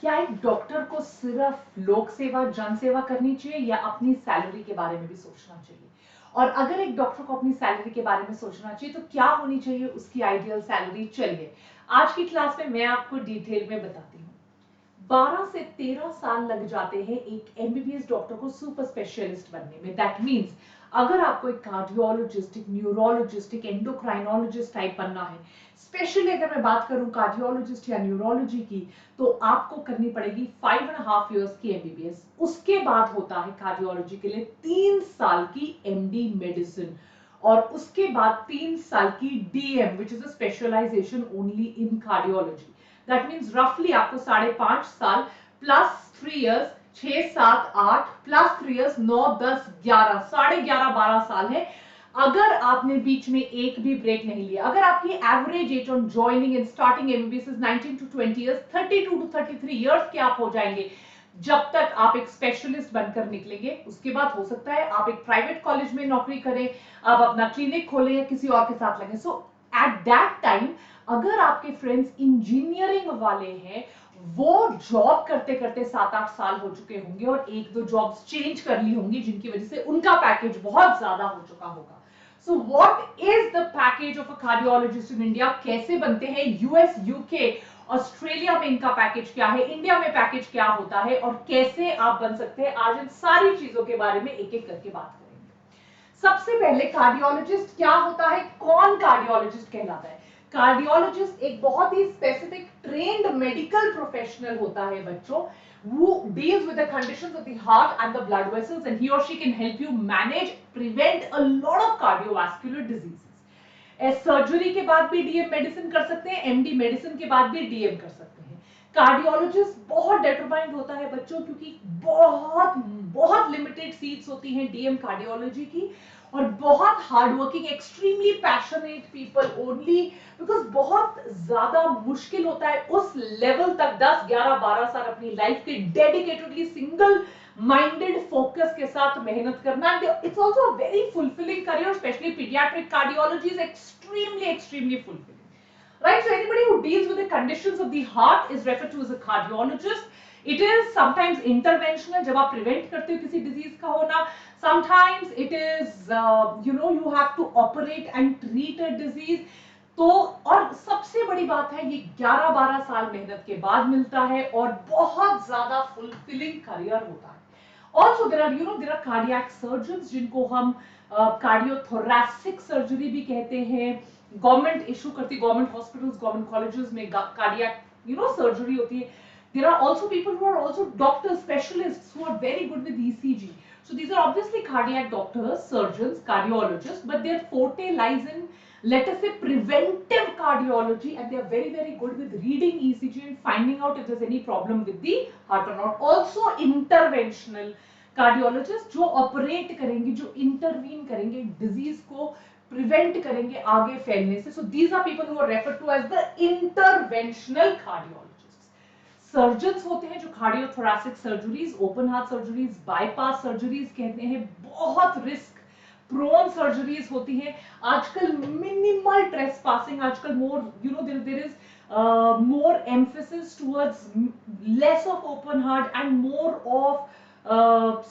क्या एक डॉक्टर को सिर्फ लोक सेवा जन सेवा करनी चाहिए या अपनी सैलरी के बारे में भी सोचना चाहिए? और अगर एक डॉक्टर को अपनी सैलरी के बारे में सोचना चाहिए तो क्या होनी चाहिए उसकी आइडियल सैलरी? चलिए आज की क्लास में मैं आपको डिटेल में बताती हूँ। 12 से 13 साल लग जाते हैं एक एमबीबीएस डॉक्टर को सुपर स्पेशलिस्ट बनने में। दैट मीन्स अगर आपको एक कार्डियोलॉजिस्ट, एक न्यूरोलॉजिस्ट, एक एंडोक्राइनोलॉजिस्ट टाइप बनना है, स्पेशली अगर मैं बात करूं कार्डियोलॉजिस्ट या न्यूरोलॉजी की, तो आपको करनी पड़ेगी 5.5 years की एमबीबीएस। उसके बाद होता है कार्डियोलॉजी के लिए 3 साल की एमडी मेडिसिन, और उसके बाद 3 साल की DM which is a specialisation only in cardiology. That means रफली आपको 5.5 साल प्लस 3 years, 6, 7, 8 प्लस 3 years, 9, 10, 11, 11.5 12 साल है। अगर आपने बीच में एक भी ब्रेक नहीं लिया, अगर आपकी average age on joining and starting MBBS is 19 to 20 years, 32 to 33 years के आप हो जाएंगे जब तक आप एक स्पेशलिस्ट बनकर निकलेंगे। उसके बाद हो सकता है आप एक प्राइवेट कॉलेज में नौकरी करें, आप अपना क्लिनिक खोलें या किसी और के साथ लगे। सो एट दैट टाइम अगर आपके फ्रेंड्स इंजीनियरिंग वाले हैं, वो जॉब करते करते 7-8 साल हो चुके होंगे और 1-2 जॉब्स चेंज कर ली होंगी जिनकी वजह से उनका पैकेज बहुत ज्यादा हो चुका होगा। So what is the package of a cardiologist in India? कैसे बनते हैं? यूएस, यूके, ऑस्ट्रेलिया में इनका पैकेज क्या है, इंडिया में पैकेज क्या होता है और कैसे आप बन सकते हैं, आज इन सारी चीजों के बारे में एक एक करके बात करेंगे। सबसे पहले कार्डियोलॉजिस्ट क्या होता है, कौन कार्डियोलॉजिस्ट कहलाता है? कार्डियोलॉजिस्ट एक बहुत ही स्पेसिफिक ट्रेन्ड मेडिकल प्रोफेशनल होता है बच्चों, who deals with the conditions of the heart and the blood vessels, and he or she can help you manage, prevent a lot of cardiovascular diseases. Surgery के बाद भी DM medicine कर सकते हैं, MD medicine के बाद भी DM कर सकते हैं। कार्डियोलॉजिस्ट बहुत डिटरमाइंड होता है बच्चों, क्योंकि बहुत बहुत लिमिटेड सीट्स होती हैं डीएम कार्डियोलॉजी की, और बहुत hard working, extremely passionate people only, because बहुत ज्यादा मुश्किल होता है उस लेवल तक 10, 11, 12 साल अपनी लाइफ के डेडिकेटेडली सिंगल माइंडेड फोकस के साथ मेहनत करना। It's also a very fulfilling career, specially paediatric cardiology is extremely fulfilling. Right, so anybody who deals with the conditions of the heart is referred to as a cardiologist. It is sometimes interventional, जब आप prevent करते हो किसी disease का होना. Sometimes it is, you have to operate and treat a disease. तो और सबसे बड़ी बात है, ये 11-12 साल मेहनत के बाद मिलता है और बहुत ज्यादा फुलफिलिंग करियर होता है। Also there are cardiac surgeons जिनको हम कार्डियोथोरैसिक सर्जरी भी कहते हैं। गवर्नमेंट इशू करती, गवर्नमेंट हॉस्पिटल्स, गवर्नमेंट कॉलेजेस में कार्डियक सर्जरी होती है। There are also people who are also doctors, specialists who are very good with ECG. So these are obviously cardiac doctors, surgeons, cardiologists, but their forte lies in, let us say, preventive cardiology, and they are very good with reading ECG and finding out if there's any problem with the heart or not. Also interventional cardiologist जो operate करेंगे, जो intervene करेंगे, disease को prevent करेंगे आगे फैलने से. So these are people who are referred to as the interventional cardiologists. Surgeons होते हैं जो cardiothoracic surgeries, open heart surgeries, bypass surgeries कहते हैं, बहुत रिस्क प्रोन सर्जरीज होती है। आजकल मिनिमल ट्रेसपासिंग, आजकल more there is more emphasis towards less of open heart and more of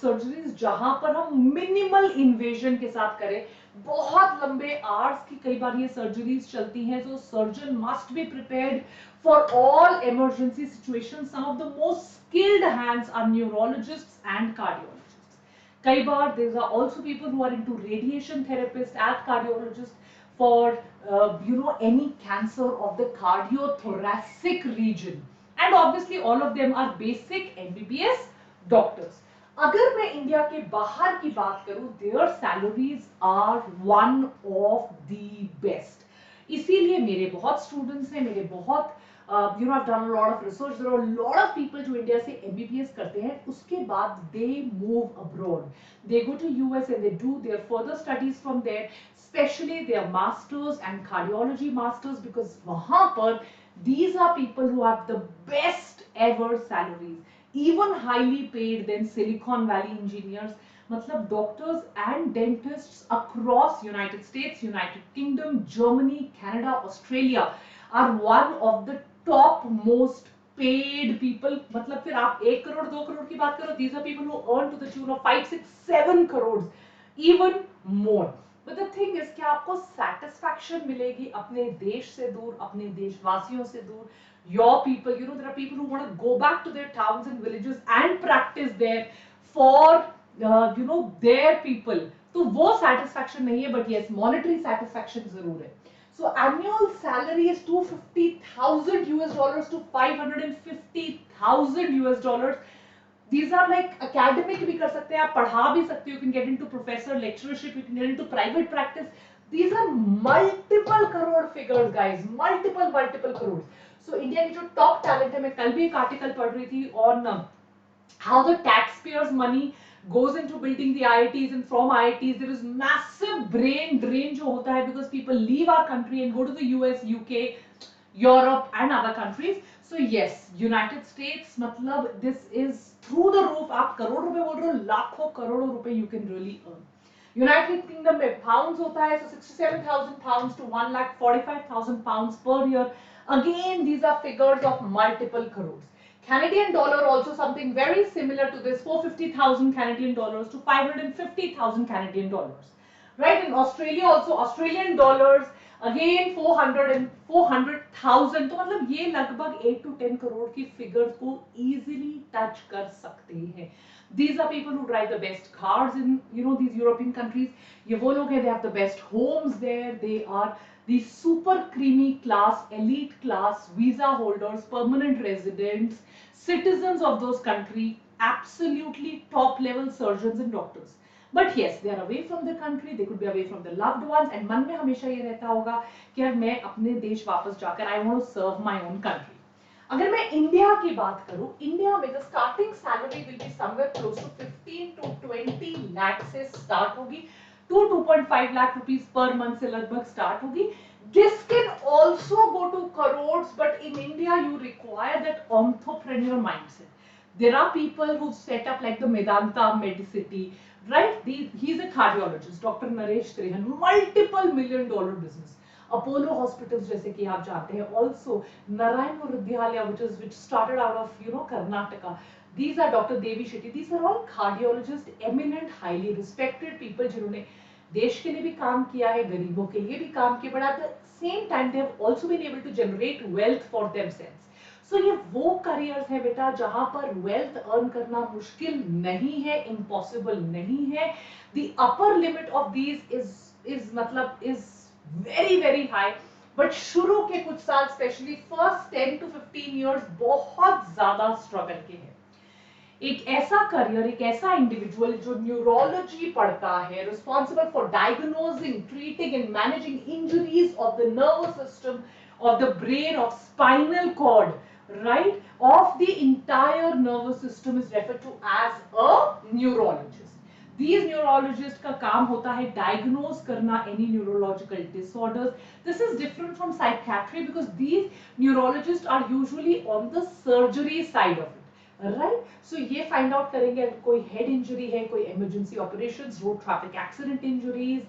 surgeries जहां पर हम मिनिमल इन्वेजन के साथ करें। बहुत लंबे आवर्स की कई बार ये सर्जरीज चलती हैं, so surgeon must be prepared for all emergency situations. Some of the most skilled hands are neurologists and cardiologists. कई बार there are also people who are into radiation therapists as cardiologists for any cancer of the cardiothoracic region, and obviously all of them are basic MBBS doctors. अगर मैं India के बाहर की बात करूं, their salaries are one of the best. इसीलिए मेरे बहुत स्टूडेंट्स हैं, मेरे बहुत I've done a lot of research. There are a lot of people जो इंडिया से MBBS करते हैं, उसके बाद they move abroad. They go to US and they do their further studies from there, especially their masters and cardiology masters, because वहाँ पर these are people who have the best ever salaries, even highly paid than Silicon Valley engineers. मतलब doctors and dentists across United States, United Kingdom, Germany, Canada, Australia are one of the top most paid people, मतलब फिर आप 1 करोड़ 2 करोड़ की बात करो, these are people who earn to the tune of 5 6 7 crores, even more. But the thing is कि आपको satisfaction मिलेगी अपने देश से दूर, अपने देशवासियों से दूर. Your people, you know, there are people who want to go back to their towns and villages and practice there for you know, their people. तो वो satisfaction नहीं है, but yes, monetary satisfaction जरूर है. So annual salary is $250,000 to $550,000. These are like academic भी कर सकते हैं, आप पढ़ा भी सकते हो, you can get into professor lecturership, you can get into private practice. These are multiple crore figures, guys, multiple crores. So India की जो top talent है, मैं कल भी एक article पढ़ रही थी on how the taxpayers' money goes into building the IITs, and from IITs there is massive brain drain जो होता है because people leave our country and go to the US, UK, Europe and other countries. So yes, United States, मतलब this is through the roof. आप करोड़ रुपए बोल रहे हो, लाखों करोड़ों रुपए you can really earn. United Kingdom में pounds होता है, so 67,000 pounds to 1,45,000 pounds per year. Again, these are figures of multiple crores. Canadian dollar also something very similar to this, 450,000 Canadian dollars to 550,000 Canadian dollars. Right? In Australia also, Australian dollars again 400,000. तो मतलब ये लगभग 8 to 10 crore की figures को easily touch कर सकते हैं. These are people who drive the best cars in, you know, these European countries. ये वो लोग हैं, they have the best homes there. They are the super creamy class, elite class, visa holders, permanent residents, citizens of those countries, absolutely top level surgeons and doctors. But yes, they are away from the country, they could be away from their loved ones, and मन में हमेशा ये रहता होगा कि यार मैं अपने देश वापस जाकर I want to serve my own country. अगर मैं इंडिया की बात करूं, इंडिया में the starting salary will be somewhere close to 15 to 20 lakh से start होगी, 2.5 lakh rupees per month से लगभग start होगी. This can also go to crores, but in India you require that entrepreneur mindset. There are people who set up like the Medanta Medicity, right? He's a cardiologist, Dr. Naresh Trehan, multiple $1 million business. Apollo hospitals जैसे कि आप जानते हैं, also Narayan Vidyalaya, which started out of, you know, Karnataka. These are Dr. Devi Shetty. These are all cardiologists, eminent, highly respected people जिन्होंने देश के लिए भी काम किया है, गरीबों के लिए भी काम किया, but at the same time they have also been able to generate wealth for themselves. So ये वो careers है बेटा जहां पर wealth earn करना मुश्किल नहीं है, impossible नहीं है. The upper limit of these is very high, but शुरू के कुछ साल especially first 10 to 15 years बहुत ज्यादा struggle के हैं. एक ऐसा करियर, एक ऐसा इंडिविजुअल जो न्यूरोलॉजी पढ़ता है, responsible for diagnosing, treating and managing injuries of the nervous system, of the brain, of spinal cord, right, of the entire nervous system is referred to as a neurologist. These neurologists का काम होता है diagnose करना any neurological disorders. This is different from psychiatry because these neurologists are usually on the surgery side of it. Right? So ये find out करेंगे अगर कोई head injury है, कोई emergency operations, road traffic accident injuries,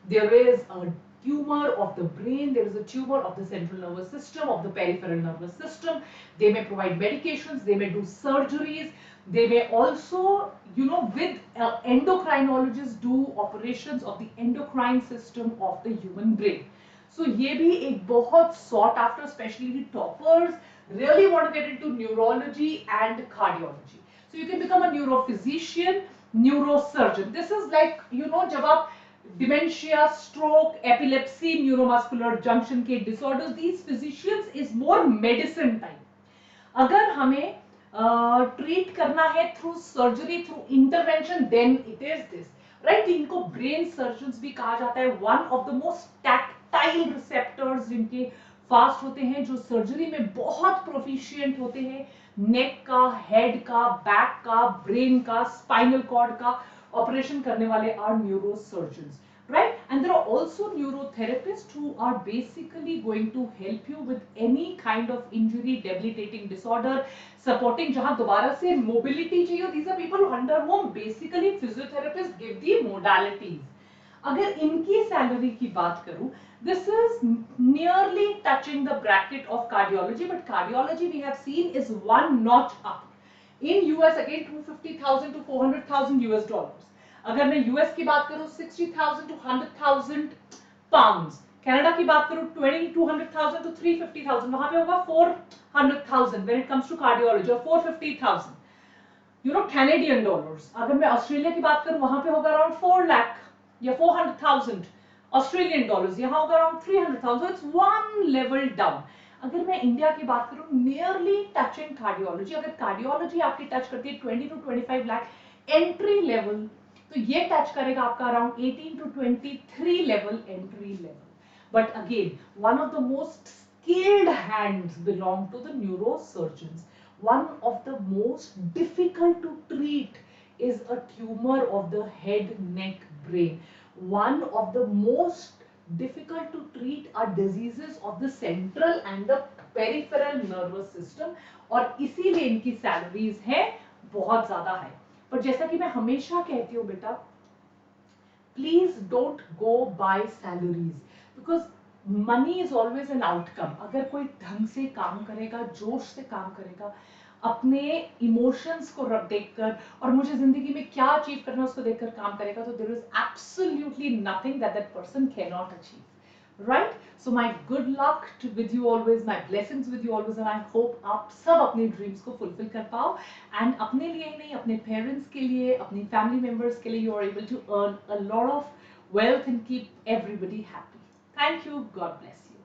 there is a tumor of the brain, there is a tumor of the central nervous system, of the peripheral nervous system. They may provide medications, they may do surgeries, they may also, you know, with endocrinologists do operations of the endocrine system of the human brain. So ये भी एक बहुत sought after, especially the toppers really want to get into neurology and cardiology. So you can become a neurophysician, neurosurgeon. This is like, you know, जब आप dementia, stroke, epilepsy, neuromuscular junction के disorders, these physicians is more medicine type. अगर हमें treat करना है through surgery, through intervention, then it is this, right? इनको brain surgeons भी कहा जाता है. One of the most tactile receptors जिनके फास्ट होते हैं, जो सर्जरी में बहुत प्रोफिशिएंट होते हैं, नेक का, हेड का, बैक का, ब्रेन का, स्पाइनल कॉर्ड का ऑपरेशन करने वाले are neurosurgeons, right? And there are also neurotherapists who are basically going to help you with any kind of injury, debilitating disorder, supporting जहां दोबारा से mobility चाहिए. These are people under whom basically physiotherapists give the modalities. अगर इनकी salary की बात करूं, this is nearly touching the bracket of cardiology, but cardiology we have seen is one notch up. In US again 250,000 to 400,000 US dollars. अगर मैं US की बात करूं 60,000 to 100,000 pounds. कनाडा की बात करूं 200,000 to 350,000, वहां पे होगा 400,000 when it comes to cardiology, or 450,000. Canadian dollars. अगर मैं ऑस्ट्रेलिया की बात करूं वहां पे होगा अराउंड 4 लाख या 400,000 ऑस्ट्रेलियन डॉलर्स, यहाँ होगा around 300,000. It's one level down. अगर मैं इंडिया की बात करूं, नियरली टचिंग कार्डियोलॉजी. अगर कार्डियोलॉजी आपकी टच करती है 20 to 25 लाख एंट्री लेवल, तो ये टच करेगा आपका around 18 to 23 level entry level. But again one of the most skilled hands belong to the neurosurgeons. One of the most difficult to treat is a tumor of the head, neck, brain. One of the most difficult to treat are diseases of the central and the peripheral nervous system, और इसीलिए इनकी salaries है बहुत ज्यादा है. पर जैसा कि मैं हमेशा कहती हूँ बेटा, please don't go by salaries, because money is always an outcome. अगर कोई ढंग से काम करेगा, जोश से काम करेगा, अपने इमोशंस को रब देखकर और मुझे जिंदगी में क्या अचीव करना है उसको देखकर काम करेगा, तो there is absolutely nothing that that person can not achieve. Right? So my good luck with you always, my blessings with you always, and I hope आप सब अपने ड्रीम्स को फुलफिल कर पाओ, एंड अपने लिए ही नहीं, अपने पेरेंट्स के लिए, अपनी फैमिली मेंबर्स के लिए you are able to earn a lot of wealth and keep everybody happy. Thank you. God bless you.